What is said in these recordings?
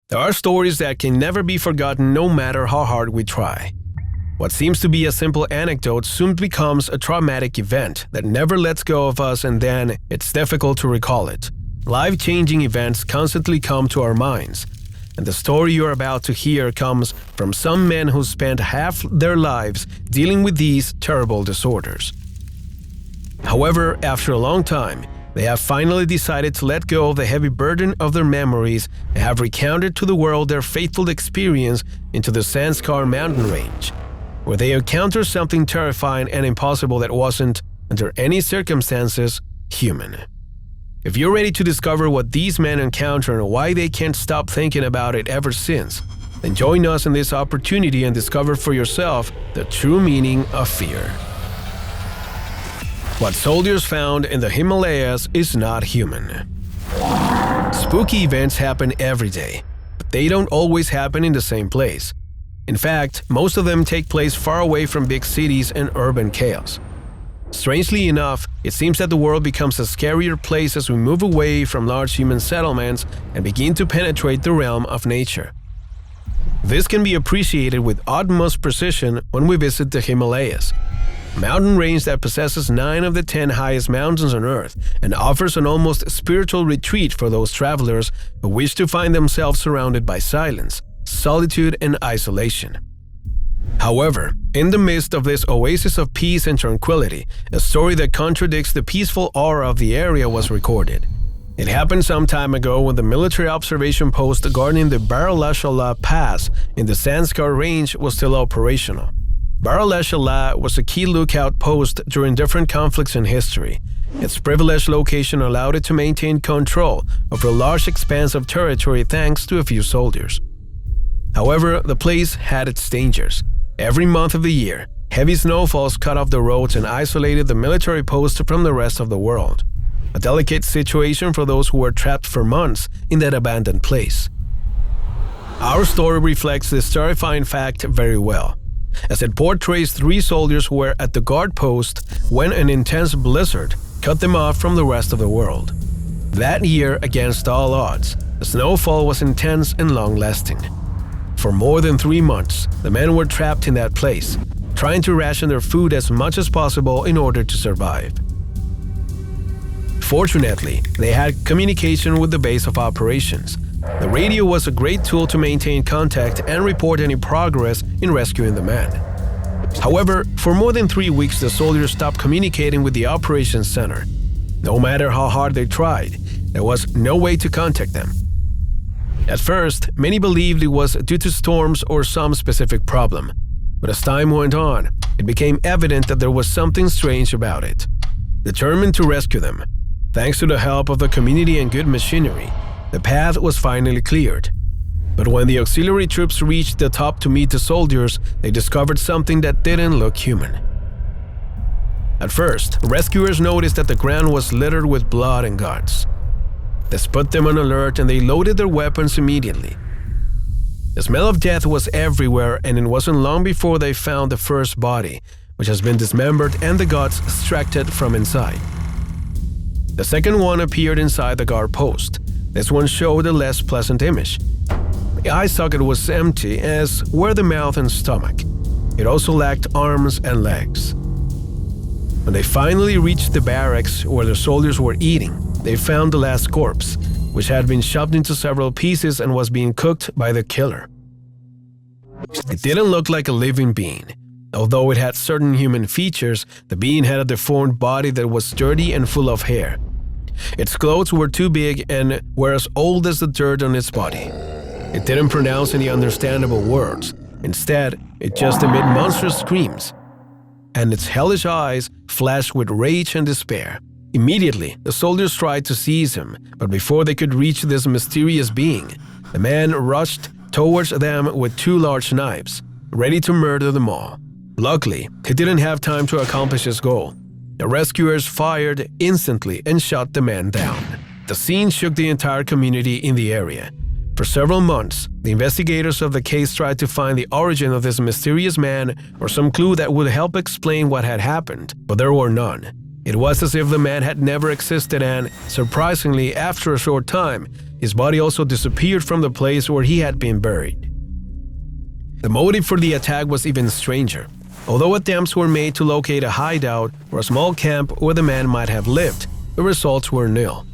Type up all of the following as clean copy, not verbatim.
There are stories that can never be forgotten no matter how hard we try. What seems to be a simple anecdote soon becomes a traumatic event that never lets go of us, and then it's difficult to recall it. Life-changing events constantly come to our minds, and the story you're about to hear comes from some men who spent half their lives dealing with these terrible disorders. However, after a long time, they have finally decided to let go of the heavy burden of their memories and have recounted to the world their fateful experience into the Zanskar mountain range, where they encountered something terrifying and impossible that wasn't, under any circumstances, human. If you're ready to discover what these men encountered and why they can't stop thinking about it ever since, then join us in this opportunity and discover for yourself the true meaning of fear. What soldiers found in the Himalayas is not human. Spooky events happen every day, but they don't always happen in the same place. In fact, most of them take place far away from big cities and urban chaos. Strangely enough, it seems that the world becomes a scarier place as we move away from large human settlements and begin to penetrate the realm of nature. This can be appreciated with utmost precision when we visit the Himalayas, a mountain range that possesses 9 of the 10 highest mountains on Earth and offers an almost spiritual retreat for those travelers who wish to find themselves surrounded by silence, solitude, and isolation. However, in the midst of this oasis of peace and tranquility, a story that contradicts the peaceful aura of the area was recorded. It happened some time ago when the military observation post guarding the Baralashalla Pass in the Zanskar Range was still operational. Baralashalla was a key lookout post during different conflicts in history. Its privileged location allowed it to maintain control over a large expanse of territory thanks to a few soldiers. However, the place had its dangers. Every month of the year, heavy snowfalls cut off the roads and isolated the military post from the rest of the world. A delicate situation for those who were trapped for months in that abandoned place. Our story reflects this terrifying fact very well, as it portrays 3 soldiers who were at the guard post when an intense blizzard cut them off from the rest of the world. That year, against all odds, the snowfall was intense and long-lasting. For more than 3 months, the men were trapped in that place, trying to ration their food as much as possible in order to survive. Fortunately, they had communication with the base of operations. The radio was a great tool to maintain contact and report any progress in rescuing the men. However, for more than 3 weeks, the soldiers stopped communicating with the operations center. No matter how hard they tried, there was no way to contact them. At first, many believed it was due to storms or some specific problem. But as time went on, it became evident that there was something strange about it. Determined to rescue them, thanks to the help of the community and good machinery, the path was finally cleared. But when the auxiliary troops reached the top to meet the soldiers, they discovered something that didn't look human. At first, rescuers noticed that the ground was littered with blood and guts. This put them on alert and they loaded their weapons immediately. The smell of death was everywhere, and it wasn't long before they found the first body, which has been dismembered and the guts extracted from inside. The second one appeared inside the guard post. This one showed a less pleasant image. The eye socket was empty, as were the mouth and stomach. It also lacked arms and legs. When they finally reached the barracks where the soldiers were eating, they found the last corpse, which had been chopped into several pieces and was being cooked by the killer. It didn't look like a living being. Although it had certain human features, the being had a deformed body that was dirty and full of hair. Its clothes were too big and were as old as the dirt on its body. It didn't pronounce any understandable words. Instead, it just emitted monstrous screams. And its hellish eyes flashed with rage and despair. Immediately, the soldiers tried to seize him, but before they could reach this mysterious being, the man rushed towards them with 2 large knives, ready to murder them all. Luckily, he didn't have time to accomplish his goal. The rescuers fired instantly and shot the man down. The scene shook the entire community in the area. For several months, the investigators of the case tried to find the origin of this mysterious man or some clue that would help explain what had happened, but there were none. It was as if the man had never existed and, surprisingly, after a short time, his body also disappeared from the place where he had been buried. The motive for the attack was even stranger. Although attempts were made to locate a hideout or a small camp where the man might have lived, the results were nil.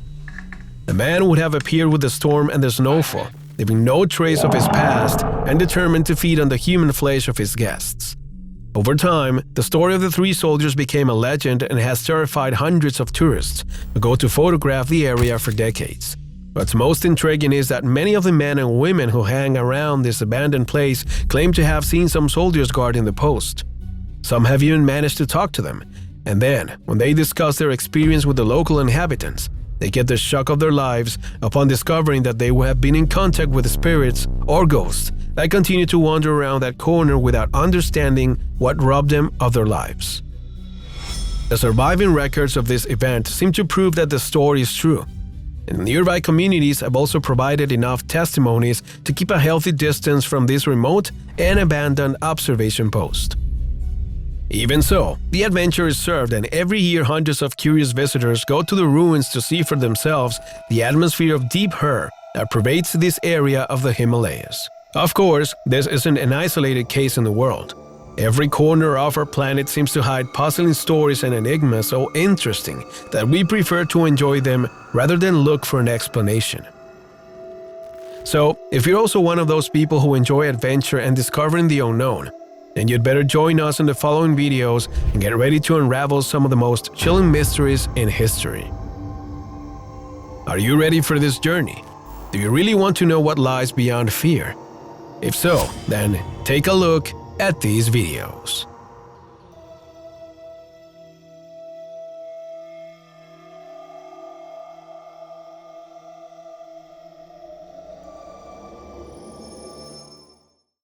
The man would have appeared with the storm and the snowfall, leaving no trace of his past and determined to feed on the human flesh of his guests. Over time, the story of the three soldiers became a legend and has terrified hundreds of tourists who go to photograph the area for decades. What's most intriguing is that many of the men and women who hang around this abandoned place claim to have seen some soldiers guarding the post. Some have even managed to talk to them, and then, when they discuss their experience with the local inhabitants, they get the shock of their lives upon discovering that they have been in contact with spirits or ghosts that continue to wander around that corner without understanding what robbed them of their lives. The surviving records of this event seem to prove that the story is true, and nearby communities have also provided enough testimonies to keep a healthy distance from this remote and abandoned observation post. Even so, the adventure is served, and every year hundreds of curious visitors go to the ruins to see for themselves the atmosphere of deep horror that pervades this area of the Himalayas. Of course, this isn't an isolated case in the world. Every corner of our planet seems to hide puzzling stories and enigmas so interesting that we prefer to enjoy them rather than look for an explanation. So, if you're also one of those people who enjoy adventure and discovering the unknown, then you'd better join us in the following videos and get ready to unravel some of the most chilling mysteries in history. Are you ready for this journey? Do you really want to know what lies beyond fear? If so, then take a look at these videos.